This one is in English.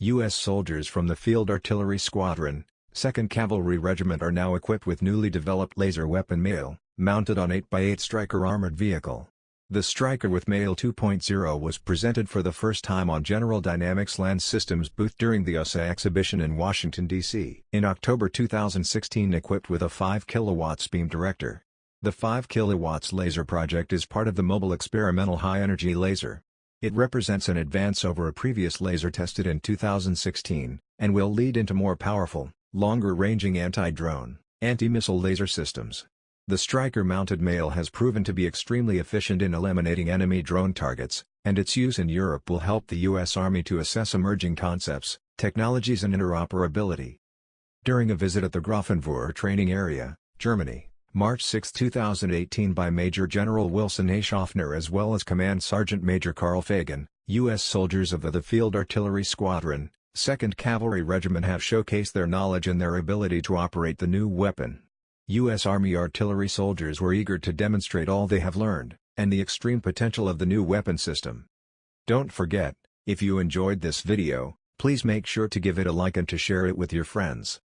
U.S. soldiers from the Field Artillery Squadron, 2nd Cavalry Regiment are now equipped with newly developed laser weapon Mehel, mounted on 8x8 Stryker armored vehicle. The Stryker with Mehel 2.0 was presented for the first time on General Dynamics Land Systems booth during the AUSA exhibition in Washington, D.C. in October 2016, equipped with a 5 kW beam director. The 5 kW laser project is part of the Mobile Experimental High-Energy Laser. It represents an advance over a previous laser tested in 2016, and will lead into more powerful, longer-ranging anti-drone, anti-missile laser systems. The Stryker-mounted Mehel has proven to be extremely efficient in eliminating enemy drone targets, and its use in Europe will help the U.S. Army to assess emerging concepts, technologies and interoperability. During a visit at the Grafenwohr training area, Germany, March 6, 2018 by Major General Wilson A. Schaffner as well as Command Sergeant Major Carl Fagan, U.S. soldiers of the Field Artillery Squadron, 2nd Cavalry Regiment have showcased their knowledge and their ability to operate the new weapon. U.S. Army artillery soldiers were eager to demonstrate all they have learned, and the extreme potential of the new weapon system. Don't forget, if you enjoyed this video, please make sure to give it a like and to share it with your friends.